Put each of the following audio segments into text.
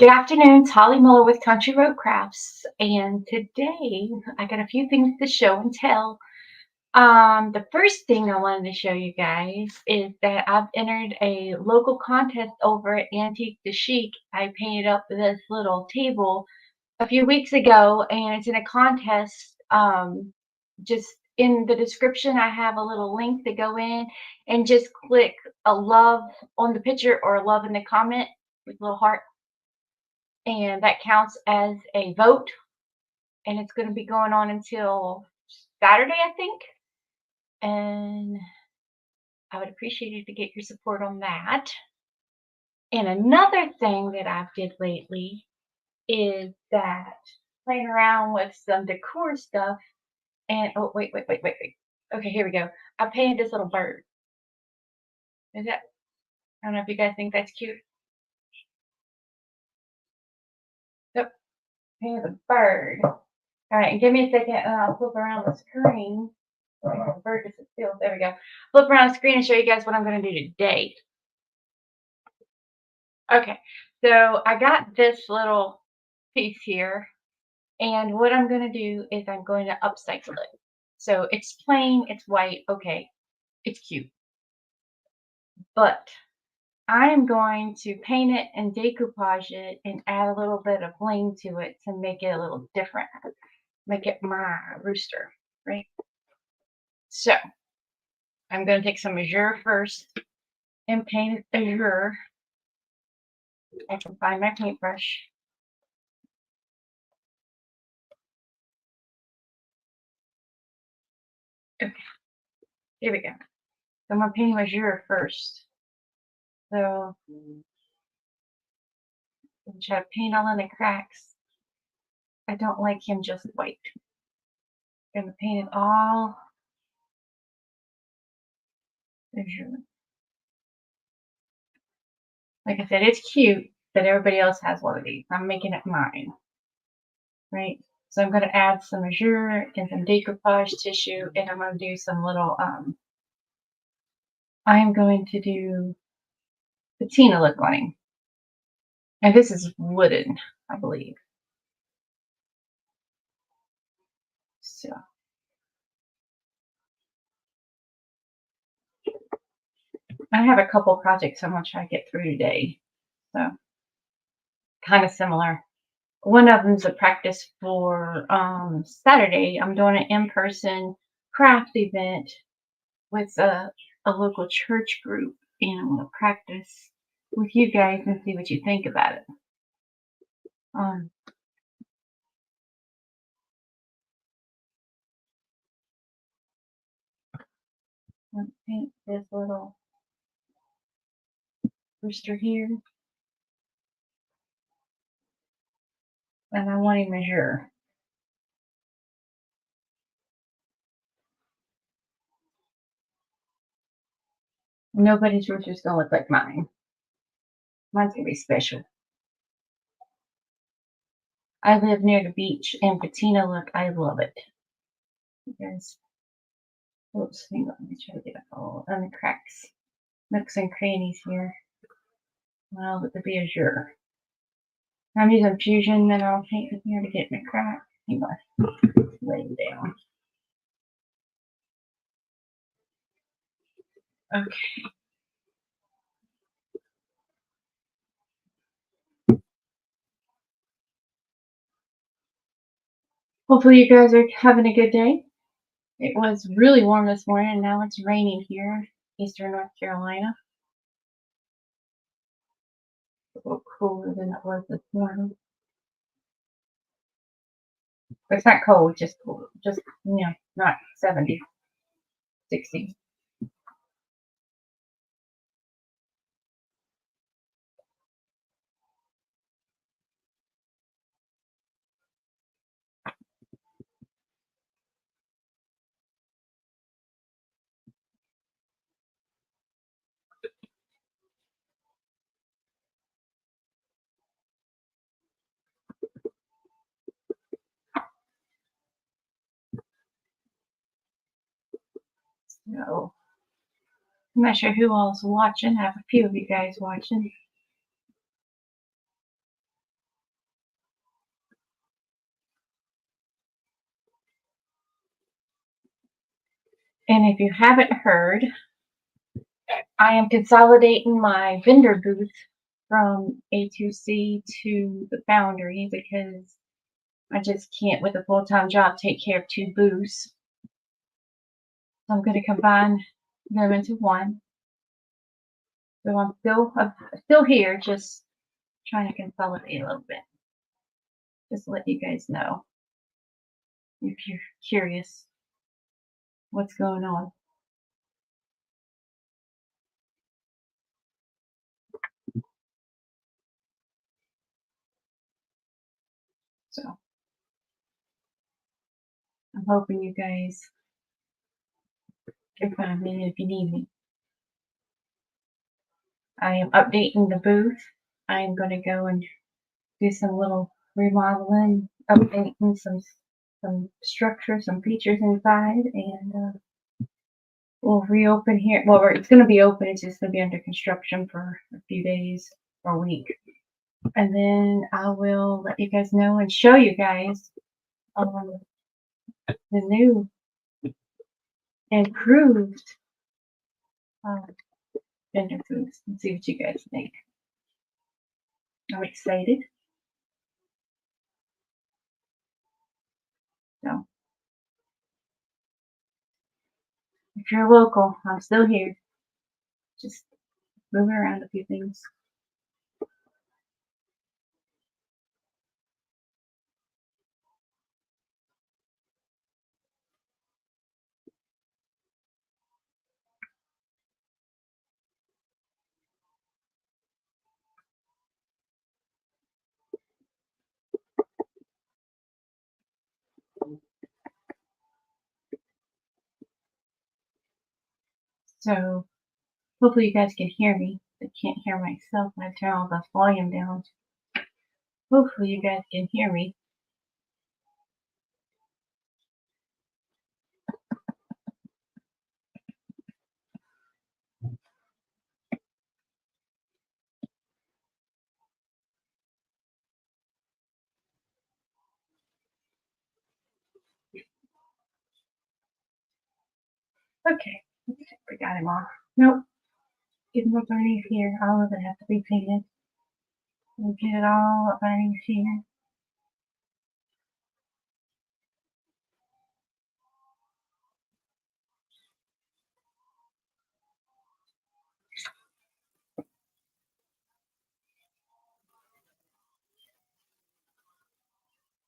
Good afternoon, it's Holly Miller with Country Road Crafts, and today I got a few things to show and tell. The first thing I wanted to show you guys is that I've entered a local contest over at Antique to Chic. I painted up this little table a few weeks ago, and it's in a contest. Just in the description, I have a little link to go in and just click a love on the picture or a love in the comment with a little heart, and that counts as a vote. And it's going to be going on until Saturday, I think. And I would appreciate it to get your support on that. And another thing that I did lately is that playing around with some decor stuff. And oh, wait. Okay, here we go. I painted this little bird. Is that? I don't know if you guys think that's cute. Yep, painted a bird. All right, and give me a second, and I'll flip around the screen. The bird just still. There we go. Flip around the screen and show you guys what I'm going to do today. Okay, so I got this little piece here, and what I'm going to do is I'm going to upcycle it. So it's plain, it's white, okay, it's cute. But I'm going to paint it and decoupage it and add a little bit of bling to it to make it a little different. Make it my rooster, right? So I'm going to take some azure first and paint it azure. I can find my paintbrush. Okay, here we go. So I'm going to paint my azure first. So I'm try to paint all in the cracks. I don't like him just white. I'm going to paint it all azure. Like I said, it's cute that everybody else has one of these. I'm making it mine. Right? So I'm going to add some azure and some decoupage tissue, and I'm going to do some little, I'm going to do patina look on him. And this is wooden, I believe. So I have a couple projects I'm going to try to get through today. So kind of similar. One of them's a practice for Saturday. I'm doing an in-person craft event with a local church group, and I'm going to practice with you guys and see what you think about it. Let's paint this little rooster here, and I want to measure. Nobody's rooster's gonna look like mine. Mine's gonna be special. I live near the beach, and patina look, I love it. There's, oops, hang on, let me try to get it all on the cracks, nooks and crannies here. Well, with the be azure. I'm using fusion, then I'll paint in here to get my crack. Hang on, lay it down. Okay. Hopefully you guys are having a good day. It was really warm this morning, and now it's raining here, Eastern North Carolina. A little cooler than it was this morning. But it's not cold, just cool. Just, not 70, 60. So, I'm not sure who all's watching. I have a few of you guys watching. And if you haven't heard, I am consolidating my vendor booth from A2C to the Foundry because I just can't, with a full-time job, take care of 2 booths. So I'm going to combine them into one. So I'm still here, just trying to consolidate a little bit. Just to let you guys know if you're curious what's going on. So I'm hoping you guys can find me if you need me. I am updating the booth. I am going to go and do some little remodeling, updating some structure, some features inside, and we'll reopen here. Well, it's going to be open. It's just going to be under construction for a few days or a week, and then I will let you guys know and show you guys the new improved vendor foods and see what you guys think. I'm excited. So if you're local, I'm still here. Just moving around a few things. So hopefully you guys can hear me. I can't hear myself when I turn all the volume down. Hopefully you guys can hear me. Okay, we got him off. Nope, get him up underneath here. All of it has to be painted. We'll get it all up underneath here.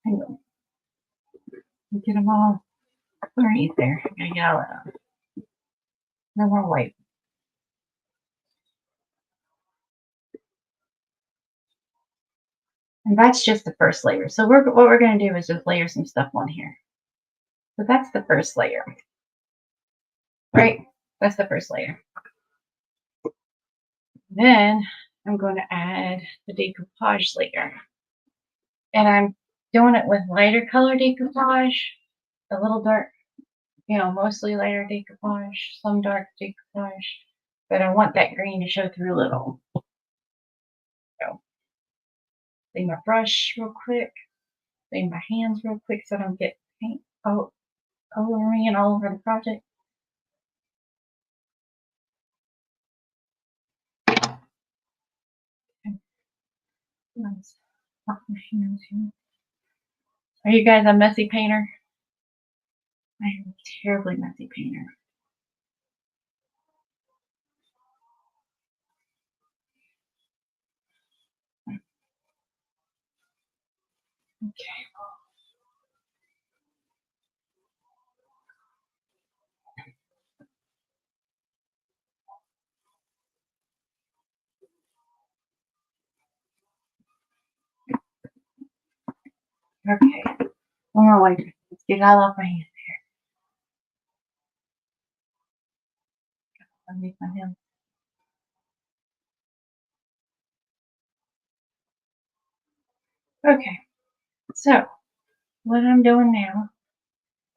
Hang on. We'll get them all underneath there. Gotta get all that up. No more white. And that's just the first layer. So what we're going to do is just layer some stuff on here. So that's the first layer. Right? That's the first layer. Then I'm going to add the decoupage layer. And I'm doing it with lighter color decoupage, a little dark, mostly lighter decoupage, some dark decoupage. But I want that green to show through a little. So, clean my brush real quick, clean my hands real quick so I don't get paint all over me and all over the project. Nice. Are you guys a messy painter? I am a terribly messy painter. Okay. Okay. One more wipe. Let's get it all off my hands here. Underneath my hands. Okay. So what I'm doing now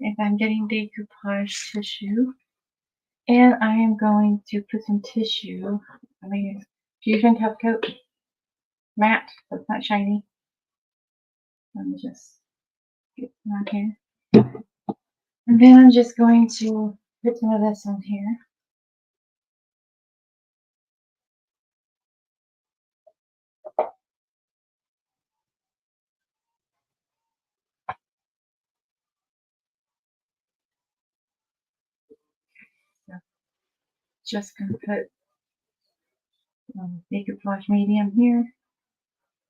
is I'm getting decoupage tissue, and I am going to put some tissue. I'm going to use Fusion Top Coat matte, so it's not shiny. Let me just get some on here. And then I'm just going to Put some of this on here. So just gonna put decoupage medium here,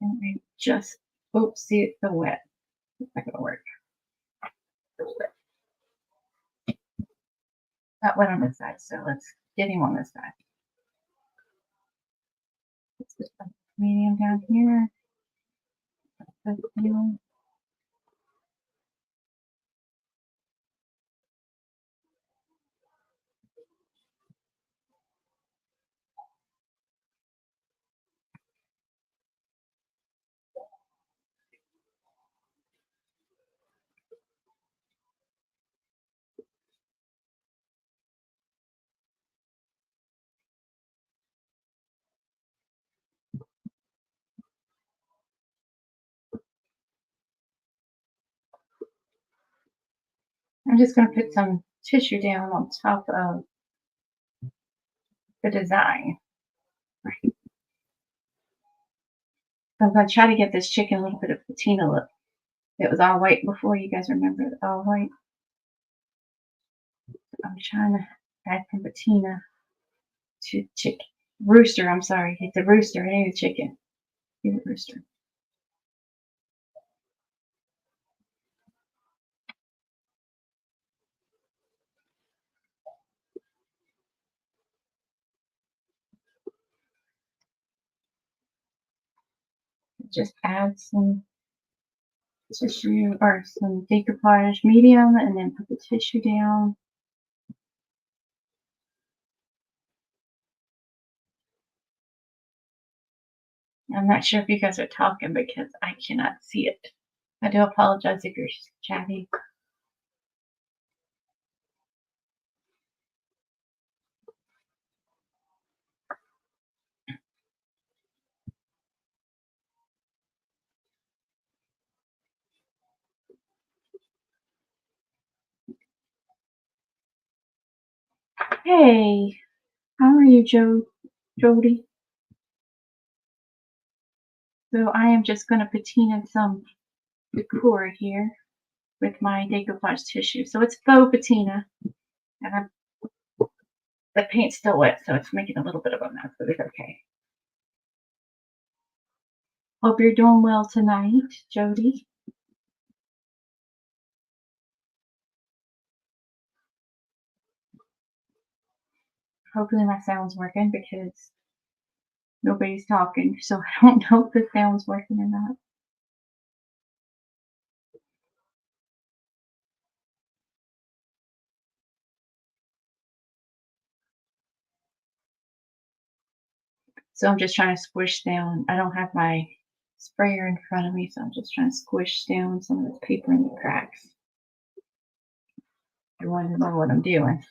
and I just see it's so wet. It's not gonna work. Not wet on this side, so let's get him on this side. Let's put some medium down here. I'm just going to put some tissue down on top of the design. I'm going to try to get this chicken a little bit of patina look. It was all white before, you guys remember it all white. I'm trying to add some patina to chicken. Rooster, I'm sorry. It's a rooster. It ain't a chicken. It's a rooster. Just add some tissue or some decoupage medium and then put the tissue down. I'm not sure if you guys are talking because I cannot see it. I do apologize if you're chatting. Hey, how are you, Jody? So I am just going to patina some decor here with my decoupage tissue. So it's faux patina, and the paint's still wet, so it's making a little bit of a mess, but it's okay. Hope you're doing well tonight, Jody. Hopefully my sound's working because nobody's talking, so I don't know if the sound's working or not. So I'm just trying to squish down. I don't have my sprayer in front of me, so I'm just trying to squish down some of this paper in the cracks. You want to know what I'm doing.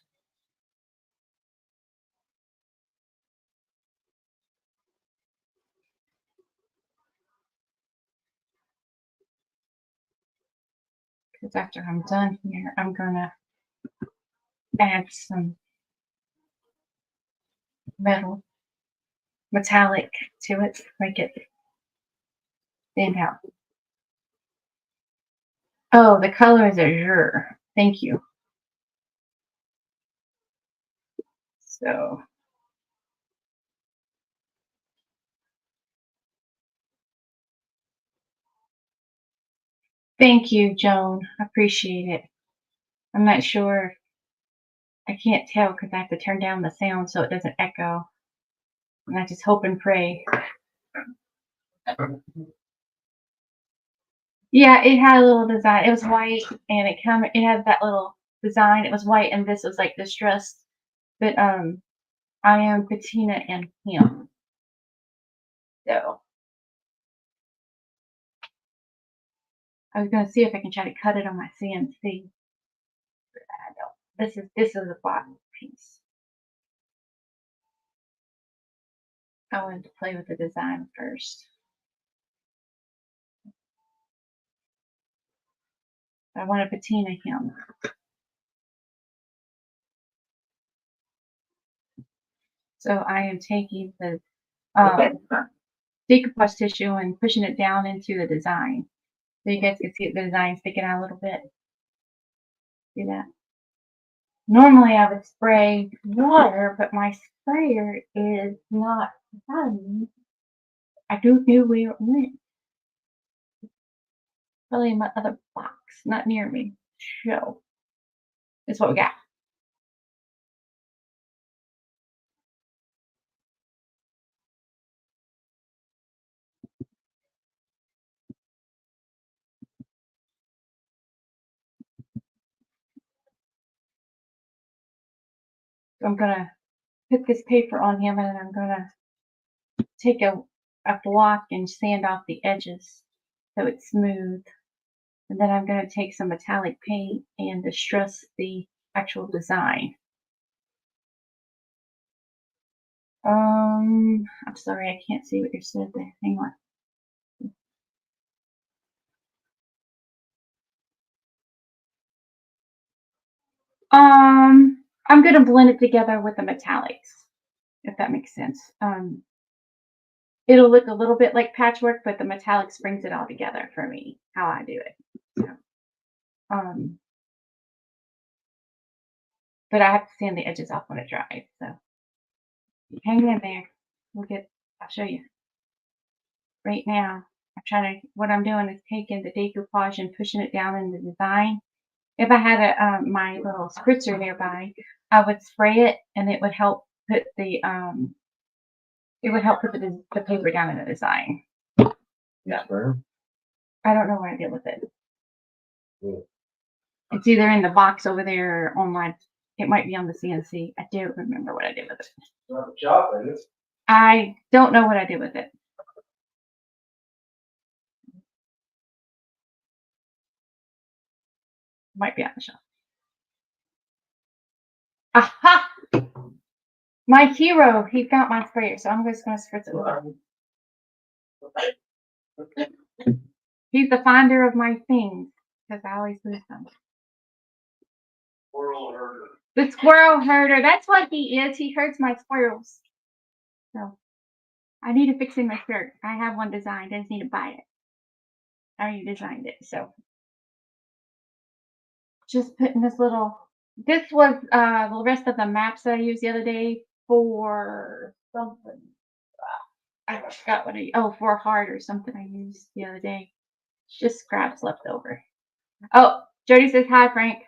Because after I'm done here, I'm gonna add some metallic to it, make it stand out. Oh, the color is azure. Thank you. So thank you, Joan. I appreciate it. I'm not sure. I can't tell because I have to turn down the sound so it doesn't echo. And I just hope and pray. Yeah, it had a little design. It was white, and it had that little design. It was white, and this was like distressed. But I am patina and him. So I was gonna see if I can try to cut it on my CNC. But I don't. This is the bottom piece. I wanted to play with the design first. I want to patina him. So I am taking the decoupage tissue and pushing it down into the design. So you guys can see the design sticking out a little bit. See that? Normally I would spray water, but my sprayer is not done. I don't know where it went. Probably in my other box, not near me. So that's what we got. So I'm gonna put this paper on him, and then I'm gonna take a block and sand off the edges so it's smooth. And then I'm gonna take some metallic paint and distress the actual design. I'm sorry, I can't see what you said there. Hang on. I'm gonna blend it together with the metallics, if that makes sense. It'll look a little bit like patchwork, but the metallics brings it all together for me, how I do it. So, um, but I have to sand the edges off when it dries. So hang in there. I'll show you. Right now, what I'm doing is taking the decoupage and pushing it down in the design. If I had my little spritzer nearby, I would spray it, and it would help put the paper down in the design. Yeah. I don't know what I did with it. Yeah. It's either in the box over there or online. It might be on the CNC. I don't remember what I did with it. Not the shop, is it? I don't know what I did with it. Might be on the shelf. Aha! My hero, he got my sprayer, so I'm just gonna spritz it with him. He's the finder of my things, because I always lose them. Squirrel herder. The squirrel herder, that's what he is. He herds my squirrels. So I need to fix in my skirt. I have one designed. I just need to buy it. I already designed it, so just putting this was the rest of the maps that I used the other day for something. I forgot for a heart or something I used the other day. Just scraps left over. Oh, Jody says hi, Frank.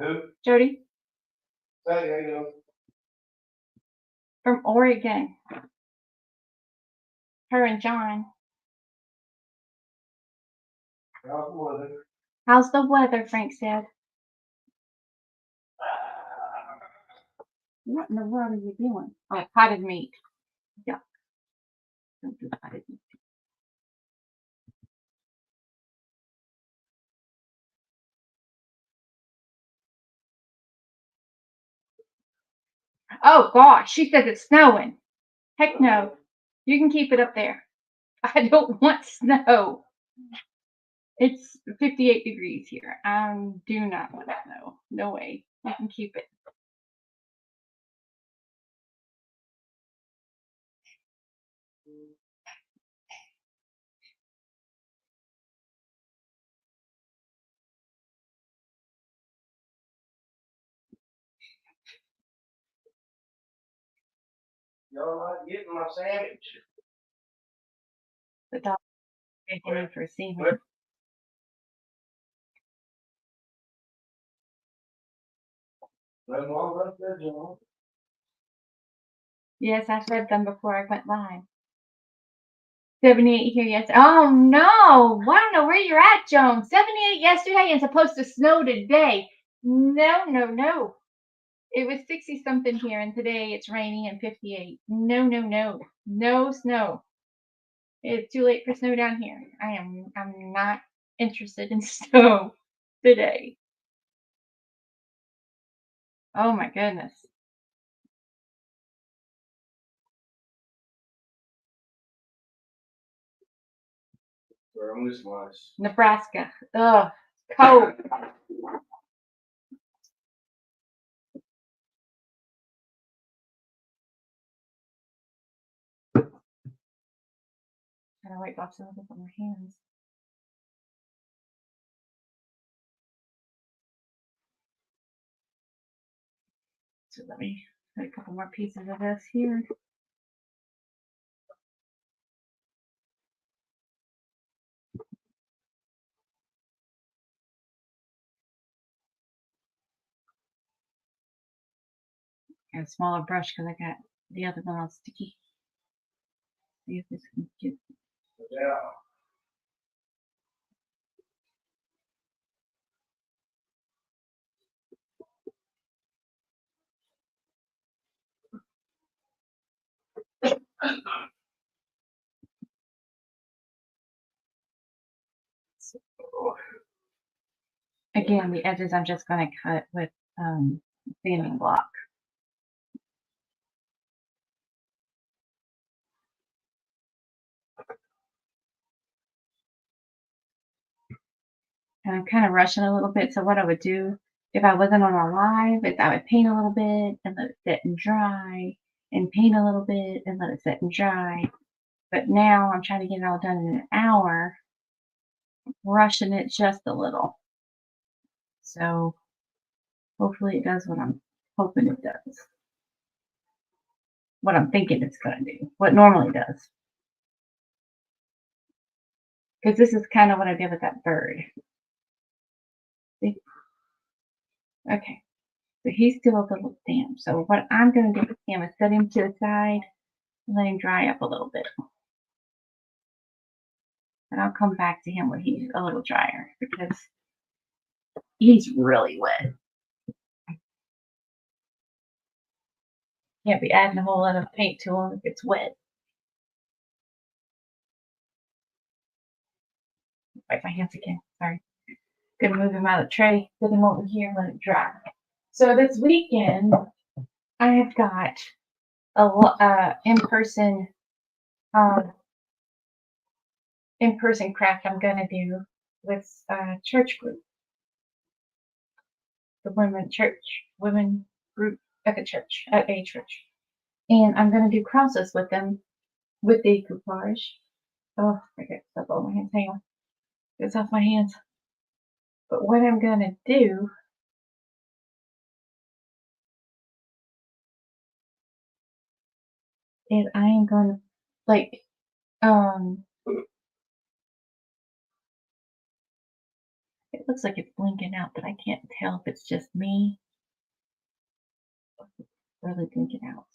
Who? Jody Say, how you doing? from Oregon. Her and John. How's the weather? How's the weather? Frank said. What in the world are you doing? Oh, potted meat. Yeah. Don't do potted meat. Oh gosh, she says it's snowing. Heck no. You can keep it up there. I don't want snow. It's 58 degrees here. I do not want snow. No way. You can keep it. Y'all not getting my sandwich? The dog is in for seeing me. Run along right there, John. Yes, I fed them before I went live. 78 here yesterday. Oh no! I don't know where you're at, Joan. 78 yesterday and supposed to snow today. No, no, no. It was 60 something here, and today it's rainy and 58. No, no, no. No snow. It's too late for snow down here. I'm not interested in snow today. Oh my goodness. Where I'm this much. Nebraska. Ugh. Cold. gotta wipe off some of this on my hands. So let me put a couple more pieces of this here. Got a smaller brush because I got the other one all sticky. See if this can get. Yeah. Again, the edges I'm just going to cut with sanding block. And I'm kind of rushing a little bit, so what I would do if I wasn't on a live is I would paint a little bit and let it sit and dry, and paint a little bit and let it sit and dry. But now I'm trying to get it all done in an hour, rushing it just a little. So hopefully it does what I'm hoping it does. What I'm thinking it's going to do. What it normally does. Because this is kind of what I did with that bird. See? Okay. So he's still a little damp. So what I'm going to do with him is set him to the side and let him dry up a little bit. And I'll come back to him when he's a little drier because he's really wet. Can't be adding a whole lot of paint to him if it's wet. Wipe my hands again. Sorry. Gonna move him out of the tray, put him over here, and let it dry. So this weekend, I have got a in-person craft I'm gonna do with a church group, the women group at a church, and I'm gonna do crosses with them with decoupage. Oh, I got stuff on my hands. Hang on, it's off my hands. But what I'm gonna do is I am gonna like it looks like it's blinking out, but I can't tell if it's just me. Really blinking out.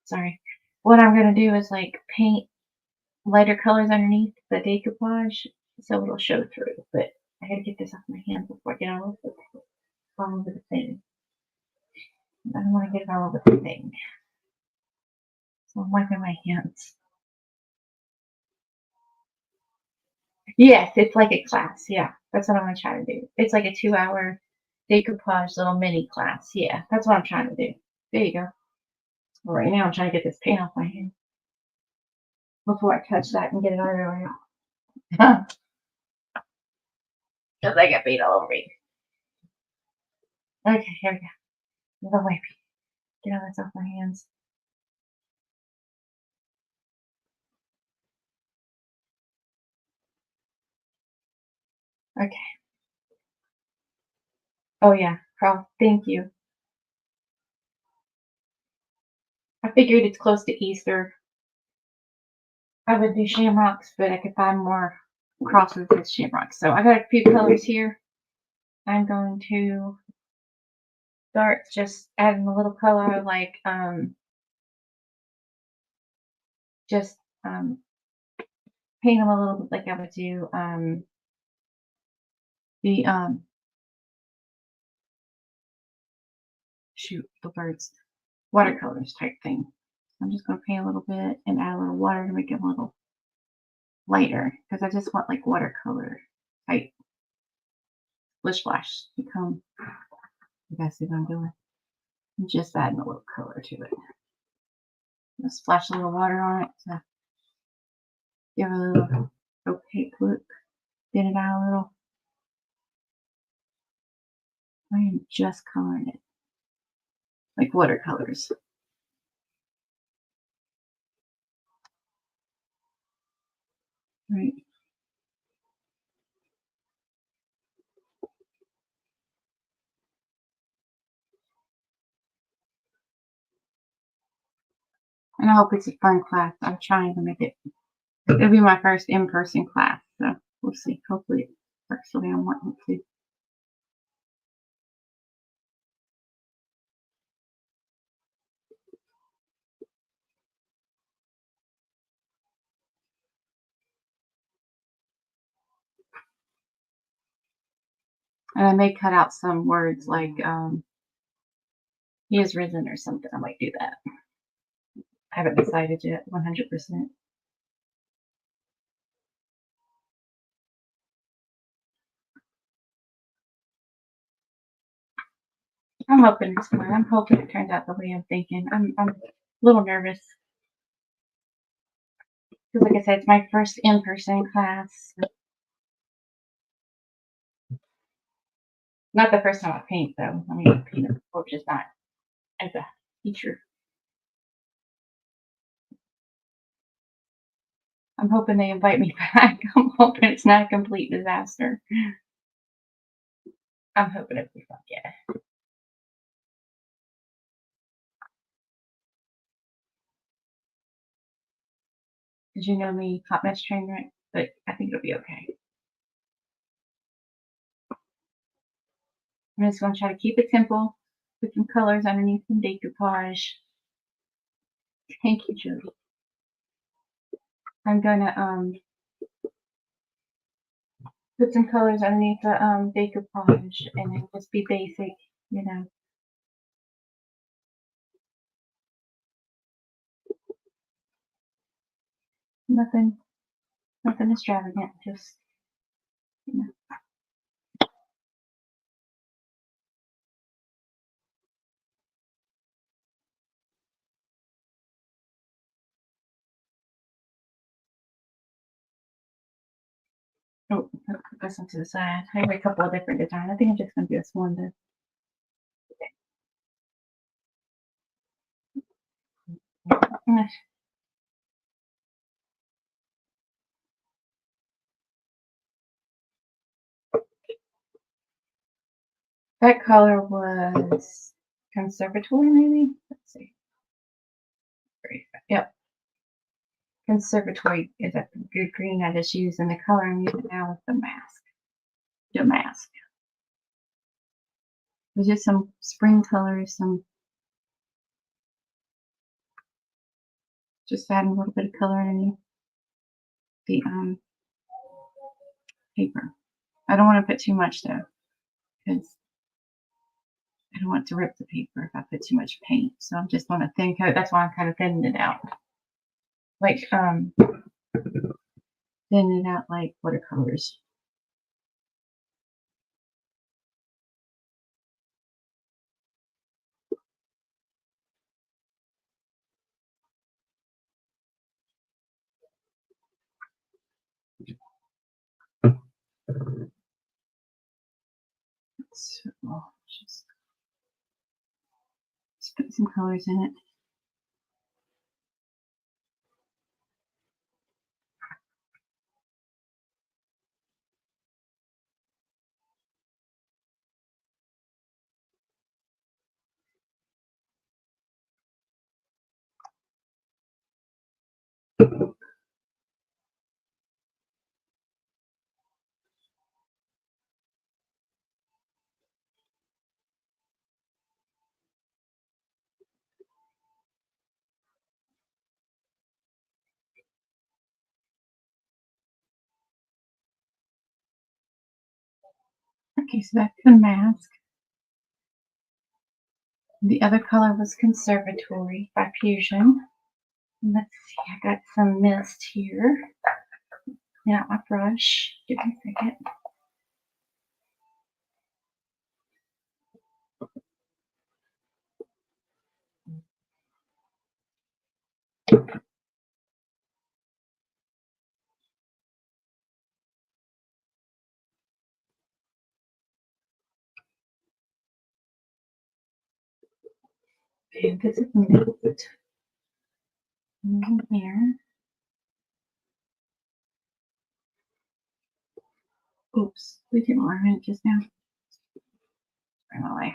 Sorry. What I'm gonna do is like paint lighter colors underneath the decoupage so it'll show through. But I gotta get this off my hands before I get all over the thing. I don't want to get it all over the thing. So I'm wiping my hands. Yes, it's like a class. Yeah, that's what I'm gonna try to do. It's like a 2-hour decoupage little mini class. Yeah, that's what I'm trying to do. There you go. Well, right now I'm trying to get this paint off my hand before I touch that and get it everywhere. Because I got paint all over me. Okay, here we go. The wipe. Get all this off my hands. Okay. Oh yeah, Carl, thank you. I figured it's close to Easter. I would do shamrocks, but I could find more crosses with shamrocks. So I got a few colors here. I'm going to start just adding a little color like just paint them a little bit like I would do the the birds watercolors type thing. I'm just going to paint a little bit and add a little water to make it a little lighter because I just want like watercolor type splish splash to come. You guys see what I'm doing? I'm just adding a little color to it. Just splash a little water on it to give it a little opaque look. Thin it out a little. I am just coloring it like watercolors. Right. And I hope it's a fun class. I'm trying to make it. It'll be my first in-person class, so we'll see. Hopefully it works the way I'm wanting it to. And I may cut out some words like he is risen or something. I might do that. I haven't decided yet, 100%. I'm hoping it's fun. I'm hoping it turns out the way I'm thinking. I'm a little nervous. Because like I said, it's my first in-person class. Not the first time I paint though. I mean, I've painted before, just not as a teacher. I'm hoping they invite me back. I'm hoping it's not a complete disaster. I'm hoping it'll be fun, yeah. Did you know me, hot mess train wreck? But I think it'll be okay. I'm just gonna try to keep it simple. Put some colors underneath some decoupage. Thank you, Jody. I'm gonna put some colors underneath the decoupage and then just be basic, you know. Nothing extravagant, just you know. Oh, I'll put this one to the side. I have a couple of different designs. I think I'm just gonna do this one though. That color was conservatory, maybe? Let's see. Yep. Conservatory is a good green I just used, and the color I'm using now is the mask. Damask. There's just some spring colors, some just adding a little bit of color underneath the paper. I don't want to put too much though, because I don't want to rip the paper if I put too much paint. So I'm just on a thin coat. That's why I'm kind of thinning it out. Like thinning it out like watercolors. So just put some colors in it. Okay, so that's the mask. The other color was Conservatory by Fusion. Let's see, I got some mist here. Clean out my brush. Give me a second. Okay, this is mist. In here. Oops, we didn't learn it just now. Anyway,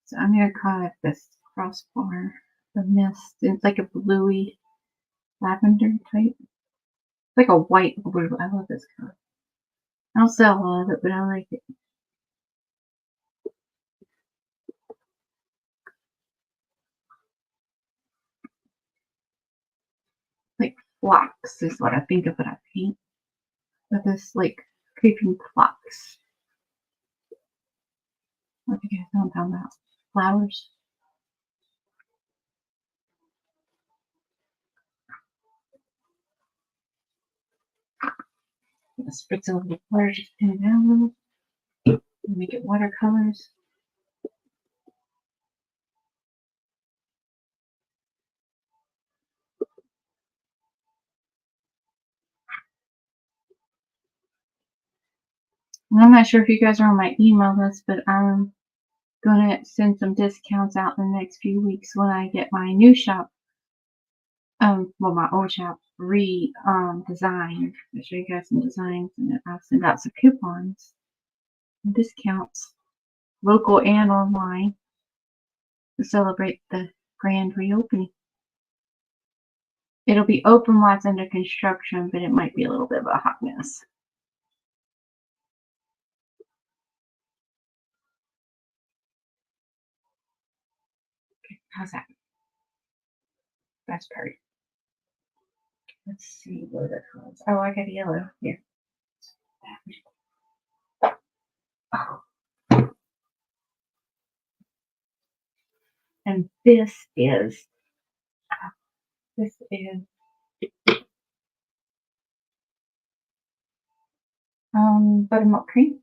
so I'm gonna call it this crossbar, the mist. It's like a bluey lavender type. It's like a white blue. I love this color. I don't sell a lot of it, but I like it. Like flocks is what I think of when I paint. With this like creeping flocks. What do you guys know what I'm talking about? Flowers. Spritz a little water, just pin it down a little. Make it watercolors. And I'm not sure if you guys are on my email list, but I'm gonna send some discounts out in the next few weeks when I get my new shop. Well, my old shop designed. I'll show you guys some designs, and then I'll send out some coupons and discounts, local and online, to celebrate the grand reopening. It'll be open while it's under construction, but it might be a little bit of a hot mess. Okay, how's that? That's perfect. Let's see what it colors. Oh, I got yellow here. Oh. And this is buttermilk cream.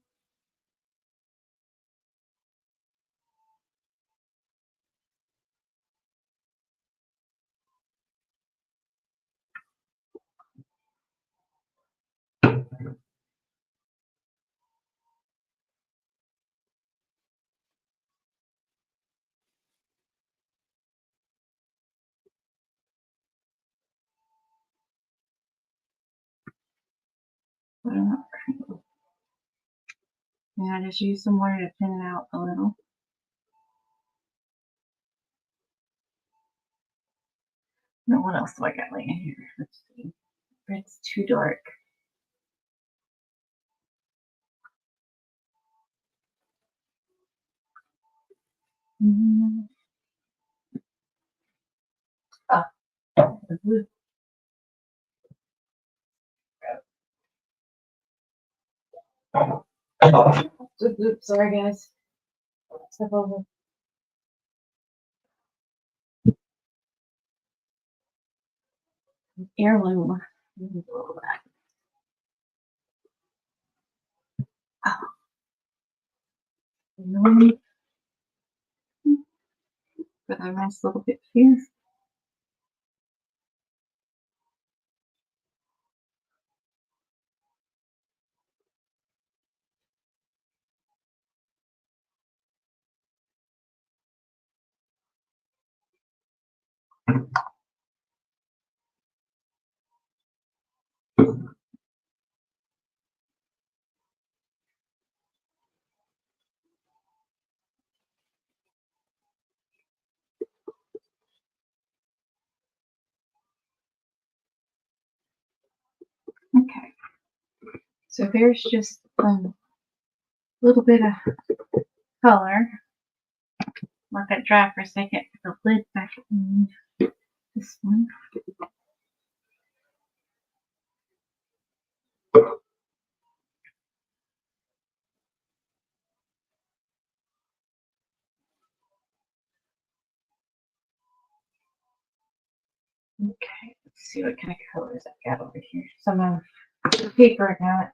Buttermilk cream. And I just use some water to thin it out a little. Now what else do I got laying here? Let's see. It's too dark. Oh, the blue. Oops, sorry guys. Step over. Heirloom. Oh. Put a nice little bit here. Okay. So there's just a little bit of color. Let that dry for a second. Put the lid back in this one. Okay, let's see what kind of colors I got over here. Some of the paper now.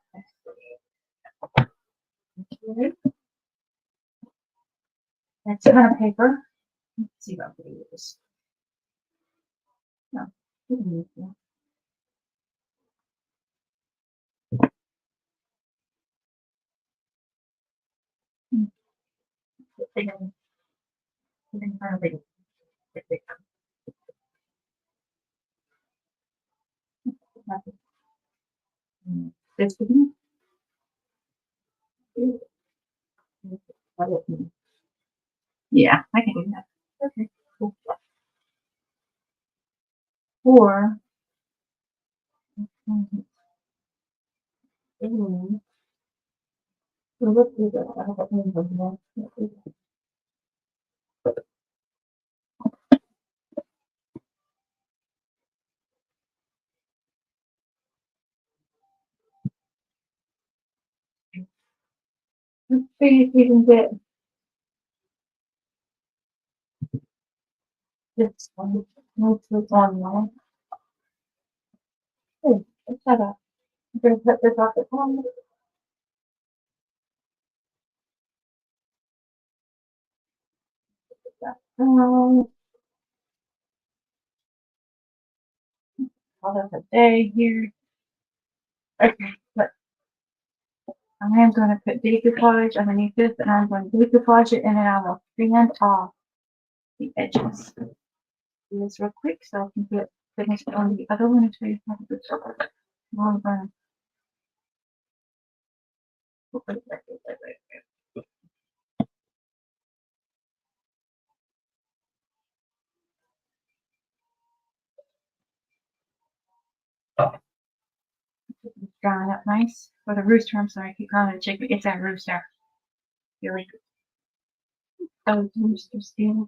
That's a ton of paper. Let's see what I'm going to use. No, this would be Yeah, I can do that. Okay, cool. Or, mhm, so let's do this. I have a thing over there. Let's see if we can get this one. Let's look online. Hey, shut up. I'm gonna cut this off at home. Um, call it a day here. Okay, but I am going to put decoupage underneath this, and I'm going to decoupage it, and then I will sand off the edges. Do this real quick so I can get finished on the other one and show you how to do it. I'm going to drawing up nice for the rooster. I'm sorry, I keep calling it a chicken. It's a rooster. Really good. Oh, rooster skin.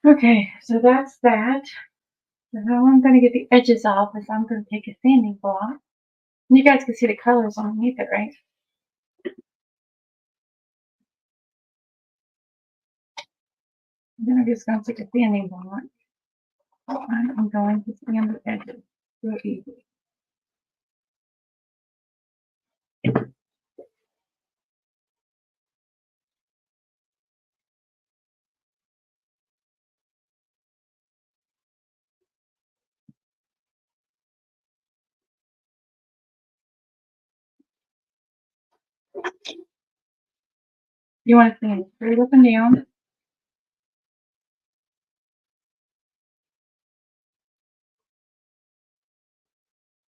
Okay, so that's that. So now I'm going to get the edges off is I'm going to take a sanding block. You guys can see the colors underneath it, right? Then I'm just going to take a sanding block. And I'm going to sand the edges real easy. You want to sand it straight up and down.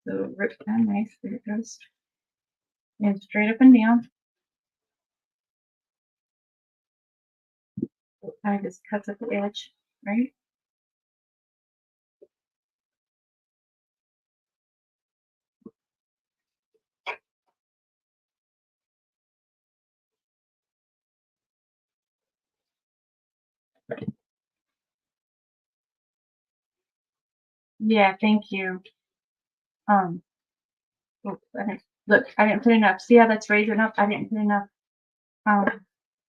So rip down nice. There it goes. And straight up and down. So it kind of just cuts at the edge, right? Yeah, thank you. Oops, I didn't put enough. See how that's raising up? I didn't put enough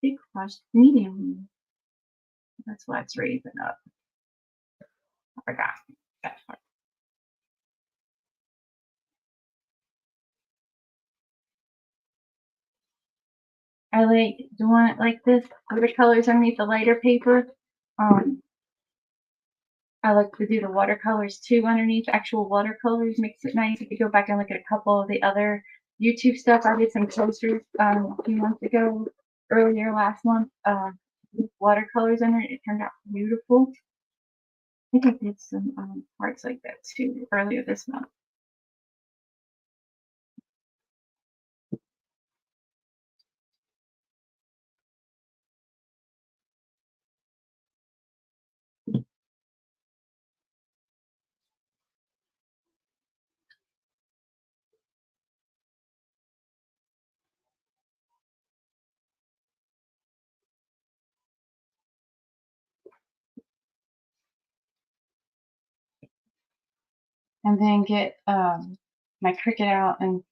big crushed medium. That's why it's raising up. I forgot that part. I like doing it like this. Other colors underneath the lighter paper. I like to do the watercolors too underneath. Actual watercolors makes it nice. If you go back and look at a couple of the other YouTube stuff, I did some posters a few months ago, earlier last month, with watercolors under it. It turned out beautiful. I think I did some parts like that too earlier this month. And then get my Cricut out and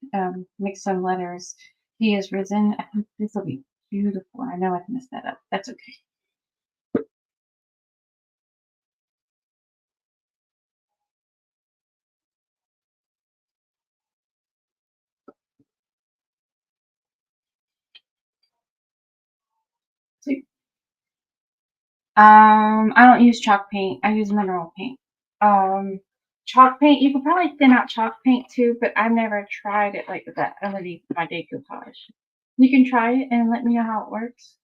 mix some letters. He is risen. I think this will be beautiful. I know I messed that up. That's okay. I don't use chalk paint. I use mineral paint. Chalk paint, you could probably thin out chalk paint too, but I've never tried it like that underneath my decoupage. You can try it and let me know how it works.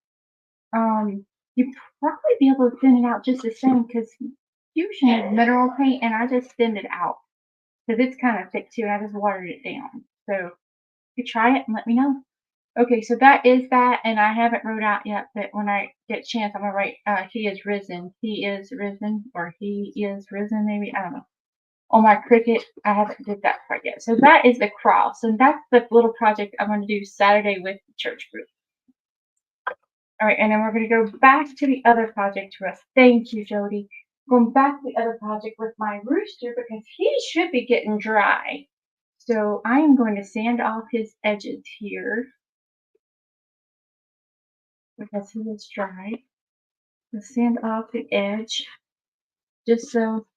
You'd probably be able to thin it out just the same because Fusion is mineral paint and I just thinned it out because it's kind of thick too. I just watered it down. So you try it and let me know. Okay, so that is that, and I haven't wrote out yet, but when I get a chance, I'm gonna write, he is risen, or he is risen, maybe, I don't know. On my Cricut, I haven't did that part yet. So that is the cross, and that's the little project I'm gonna do Saturday with the church group. All right, and then we're gonna go back to the other project, Russ. Thank you, Jody. Going back to the other project with my rooster because he should be getting dry. So I am going to sand off his edges here because he is dry. Sand off the edge just so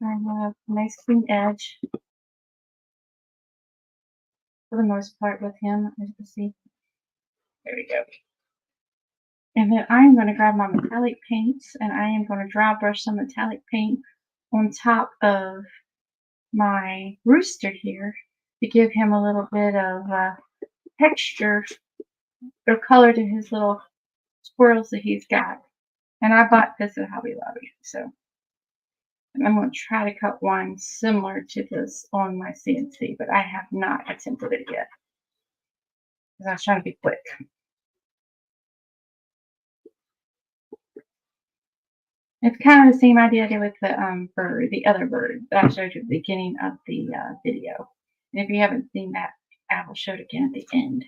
I have a nice clean edge for the most part with him, as you can see. There we go. And then I'm going to grab my metallic paints and I am going to dry brush some metallic paint on top of my rooster here to give him a little bit of texture or color to his little squirrels that he's got. And I bought this at Hobby Lobby, so and I'm going to try to cut one similar to this on my CNC, but I have not attempted it yet because I was trying to be quick. It's kind of the same idea I did with the bird, the other bird that I showed you at the beginning of the video. And if you haven't seen that, I will show it again at the end.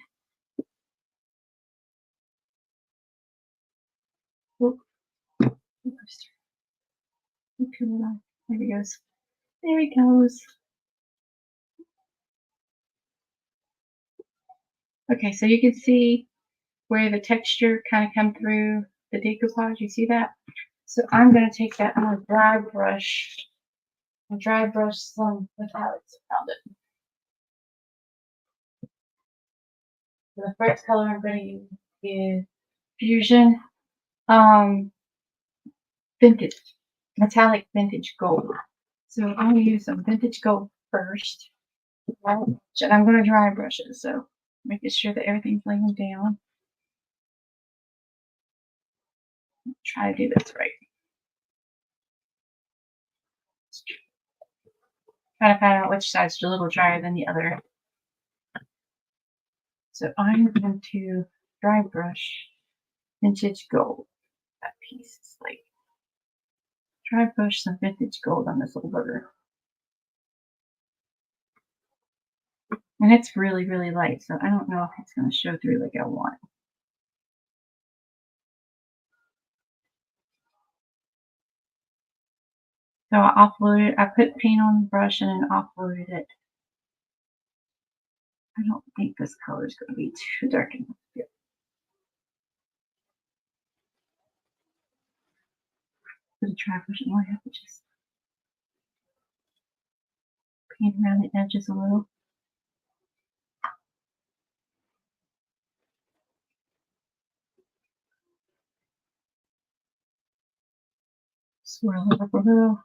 Oop. There he goes. There he goes. Okay, so you can see where the texture kind of come through the decoupage. You see that? So I'm going to take that on a dry brush and dry brush some metallics around it. So the first color I'm going to use is Fusion Vintage, Metallic Vintage Gold. So I'm going to use some Vintage Gold first. And I'm going to dry brush it, so making sure that everything's laying down. Try to do this right. Try to find out which side's a little drier than the other. So I'm going to dry brush Vintage Gold. That piece is like dry brush some Vintage Gold on this little booger. And it's really, really light, so I don't know if it's going to show through like I want. So I offloaded, I put paint on the brush and then offloaded it. I don't think this color is going to be too dark enough. put a try brush and I have to just paint around the edges a little. Swirl it up a little.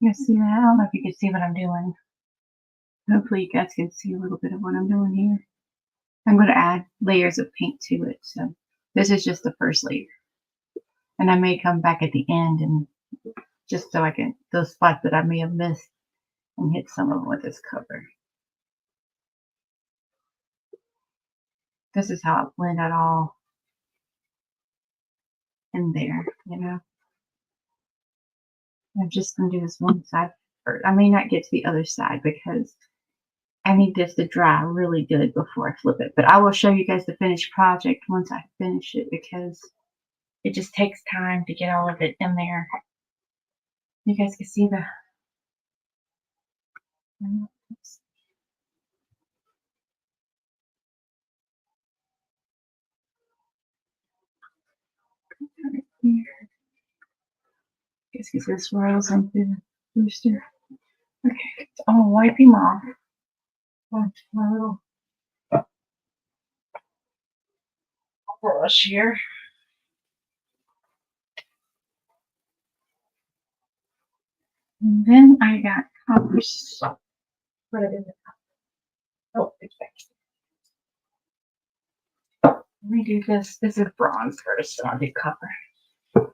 You see that? I don't know if you can see what I'm doing. Hopefully you guys can see a little bit of what I'm doing here. I'm going to add layers of paint to it. So this is just the first layer. And I may come back at the end and just so I can, those spots that I may have missed and hit some of them with this cover. This is how I blend it all in there, you know. I'm just going to do this one side first. I may not get to the other side because I need this to dry really good before I flip it. But I will show you guys the finished project once I finish it because it just takes time to get all of it in there. You guys can see the... Oops. Right here. You guys can see the swirls into the rooster. Okay, so I'm gonna wipe him off. With my little brush here. And then I got colors. What it is. Oh, it's back. Let me do this. This is bronze first, so I'll do copper. So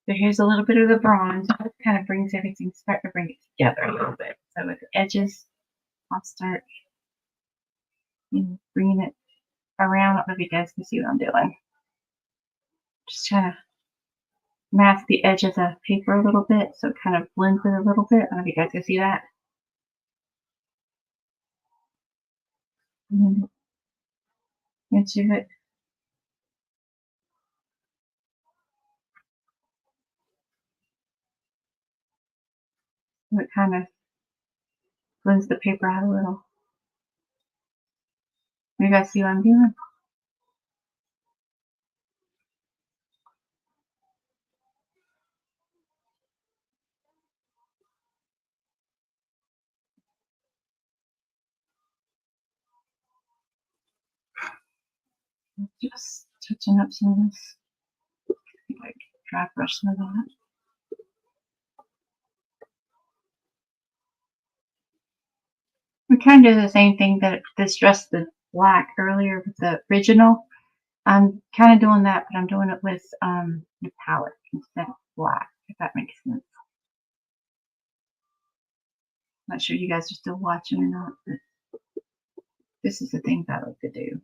here's a little bit of the bronze. It kind of brings everything, start to bring it together a little bit. So with the edges, I'll start bringing it around. I don't know if you guys can see what I'm doing. Just trying to mask the edge of the paper a little bit so it kind of blends it a little bit. I don't know if you guys can see that. And into it. So it kind of blends the paper out a little. You guys see what I'm doing? Just touching up some of this, like dry brush some of that. We kind of do the same thing that this dress, the black earlier with the original. I'm kind of doing that, but I'm doing it with the palette instead of black, if that makes sense. Not sure you guys are still watching or not, but this is the things I like to do.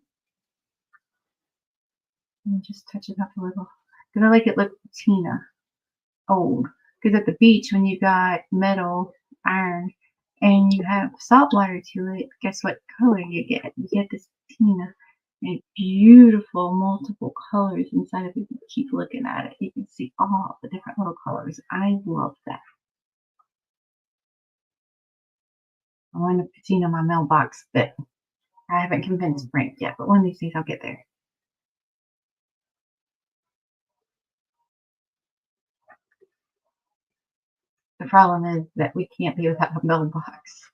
And just touch it up a little. Because I like it look patina, old. Because at the beach, when you got metal, iron, and you have salt water to it, guess what color you get? You get this patina. And beautiful multiple colors inside of it. You keep looking at it. You can see all the different little colors. I love that. I want to patina my mailbox, but I haven't convinced Frank yet. But one of these days I'll get there. The problem is that we can't be without a mailbox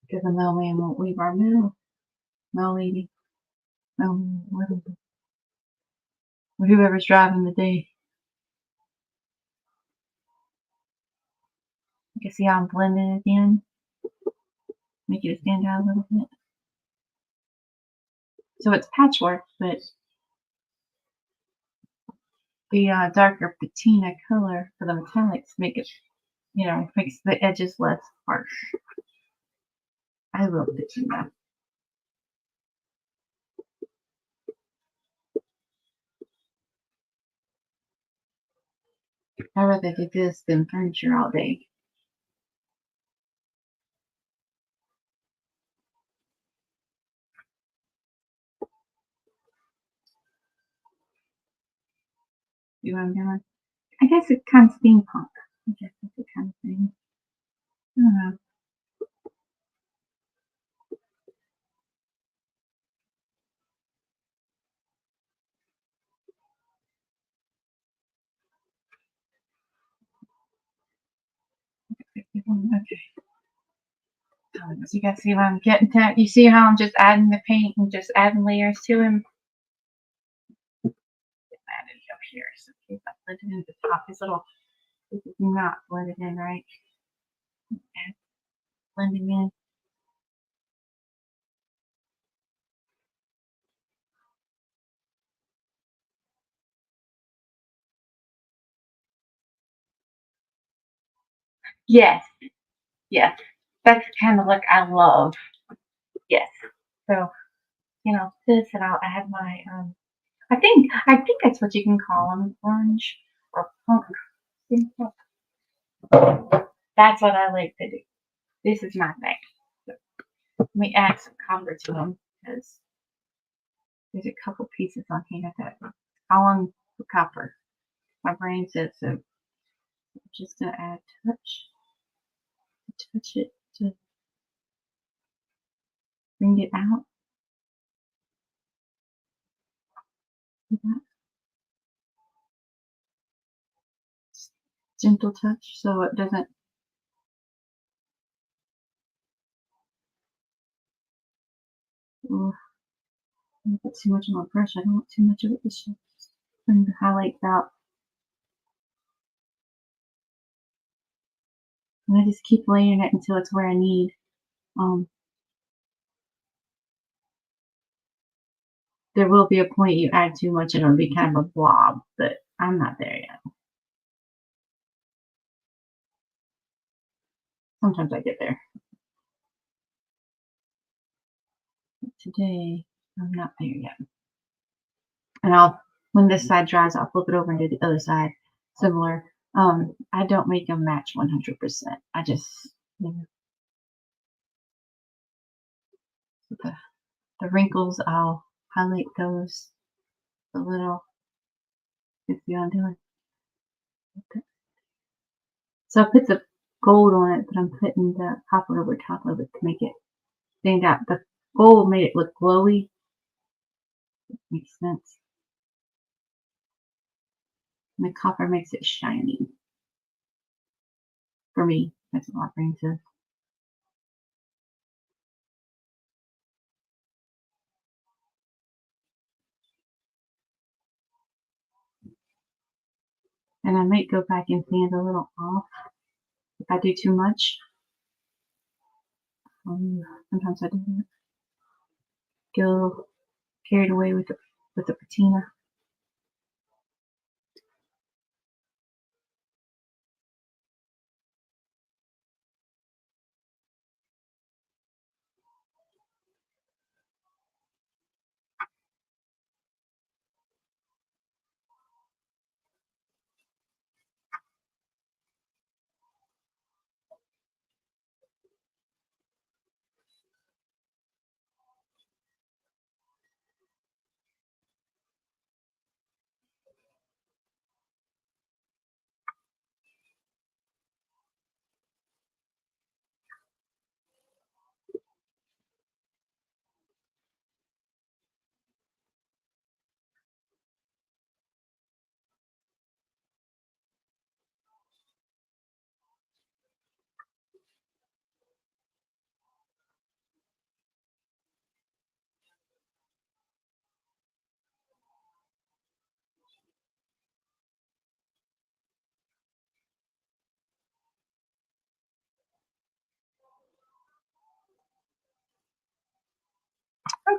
because the mailman won't leave our mail. Mail lady. Whoever's driving the day. You can see how I'm blending it in. Make it stand out a little bit. So it's patchwork, but the darker patina color for the metallics make it, you know, makes the edges less harsh. I love patina. I'd rather do this than furniture all day. See what I'm doing? I guess it's kind of steampunk. I guess that's the kind of thing. I don't know. Okay. So you guys see what I'm getting to? You see how I'm just adding the paint and just adding layers to him? Added up here. So if I blend it in the top, this is not blended in right. Blending in. Yes, yes. That's the kind of look I love. Yes. So, this, and I'll add my I think that's what you can call them, orange or punk. That's what I like to do. This is my thing. So let me add some copper to them because there's a couple pieces on here that I want the copper. My brain says so. I'm just gonna add touch it to bring it out. Gentle touch so it doesn't put too much on my brush. I don't want too much of it to show. Bring the highlights out. And I just keep layering it until it's where I need. There will be a point you add too much and it'll be kind of a blob, but I'm not there yet. Sometimes I get there. But today, I'm not there yet. And when this side dries, I'll flip it over and do the other side. Similar. I don't make them match 100%. I just, the wrinkles, I'll highlight those a little. If you want to do it. So I put the gold on it, but I'm putting the copper over top of it to make it stand out. The gold made it look glowy. Makes sense. And the copper makes it shiny. For me, that's what my brain says. And I might go back and sand a little off if I do too much. Sometimes I do that. Get a little carried away with the patina.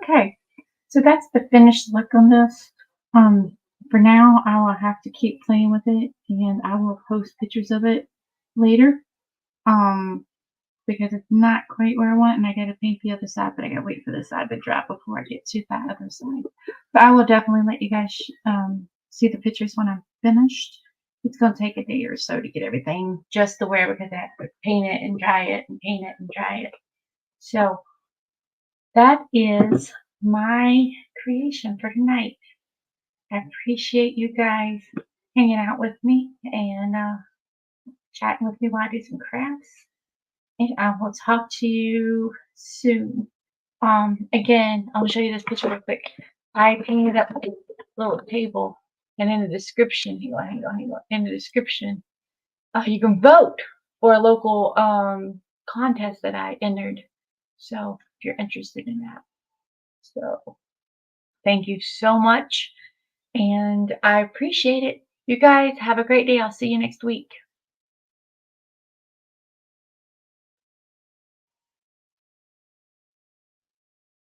Okay, so that's the finished look on this. For now, I will have to keep playing with it, and I will post pictures of it later. Because it's not quite where I want, and I gotta paint the other side, but I gotta wait for this side to dry before I get to that other side. But I will definitely let you guys see the pictures when I'm finished. It's gonna take a day or so to get everything just to where, because I have to paint it and dry it and paint it and dry it. So that is my creation for tonight. I appreciate you guys hanging out with me and chatting with me while I do some crafts. And I will talk to you soon. Again, I'll show you this picture real quick. I painted up a little table, and in the description, hang on. In the description, you can vote for a local contest that I entered. So if you're interested in that, so thank you so much, and I appreciate it. You guys have a great day. I'll see you next week.